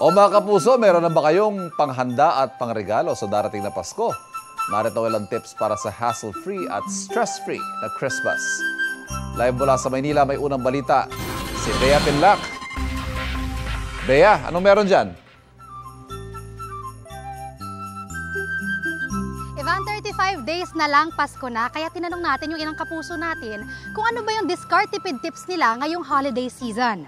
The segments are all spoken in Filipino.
O mga kapuso, meron na ba kayong panghanda at pangregalo sa darating na Pasko? Narito ilang tips para sa hassle-free at stress-free na Christmas. Live mula sa Maynila, may unang balita. Si Bea Pinlac. Bea, anong meron dyan? Ivan, 35 days na lang Pasko na, kaya tinanong natin yung ilang kapuso natin kung ano ba yung discard tipid tips nila ngayong holiday season.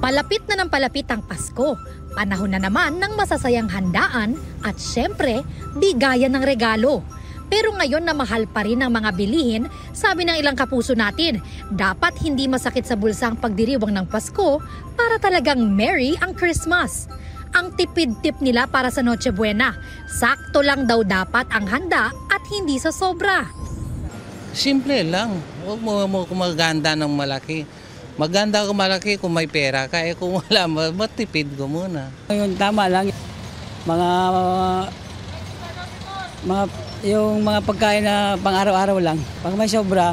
Palapit na ng palapit ang Pasko. Panahon na naman ng masasayang handaan at syempre, bigayan ng regalo. Pero ngayon na mahal pa rin ang mga bilihin, sabi ng ilang kapuso natin, dapat hindi masakit sa bulsa ang pagdiriwang ng Pasko para talagang merry ang Christmas. Ang tipid-tip nila para sa Noche Buena, sakto lang daw dapat ang handa at hindi sa sobra. Simple lang, huwag mo kumaganda ng malaki. Maganda kung malaki kung may pera ka, kung wala, matipid ko muna. Yung tama lang, yung mga pagkain na pang araw-araw lang. Pag may sobra,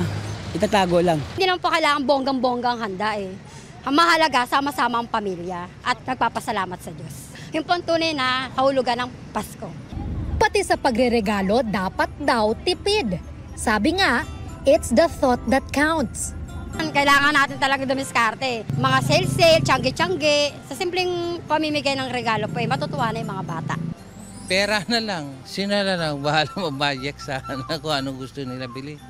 itatago lang. Hindi naman po kailangan bonggang-bonggang handa eh. Ang mahalaga, sama-sama ang pamilya at nagpapasalamat sa Diyos. Yung pong tunay na kahulugan ng Pasko. Pati sa pagreregalo, dapat daw tipid. Sabi nga, it's the thought that counts. Kailangan natin talaga dumiskarte. Mga sale-sale, tiyangge-tiyangge. Sa simpleng pamimigay ng regalo po, matutuwa na yung mga bata. Pera na lang, sila na lang, bahala mag-budget sa kung anong gusto nila bili.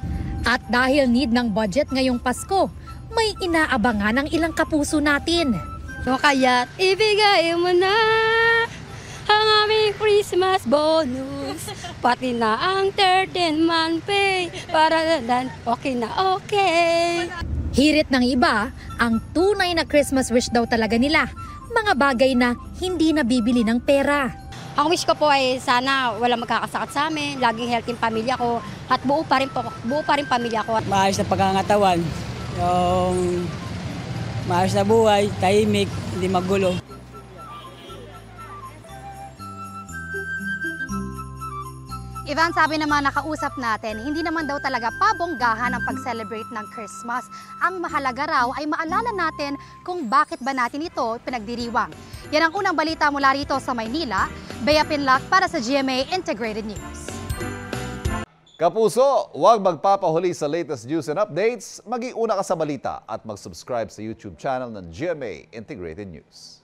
At dahil need ng budget ngayong Pasko, may inaabangan ng ilang kapuso natin. So kaya't ibigay mo na ang aming Christmas bonus. Pati na ang 13-month pay para dan okay na okay. Hirit ng iba, ang tunay na Christmas wish daw talaga nila, mga bagay na hindi nabibili ng pera. Ang wish ko po ay sana wala magkakasakit sa amin, laging healthy ang pamilya ko at buo pa rin pamilya ko. Maayos na pagkangatawan, yung maayos na buhay, tahimik, hindi magulo. Ivan, sabi naman nakausap natin, hindi naman daw talaga pabonggahan ang pag-celebrate ng Christmas. Ang mahalaga raw ay maalala natin kung bakit ba natin ito pinagdiriwang. Yan ang unang balita mula rito sa Maynila. Bea Pinlac para sa GMA Integrated News. Kapuso, huwag magpapahuli sa latest news and updates. Mag-iuna ka sa balita at mag-subscribe sa YouTube channel ng GMA Integrated News.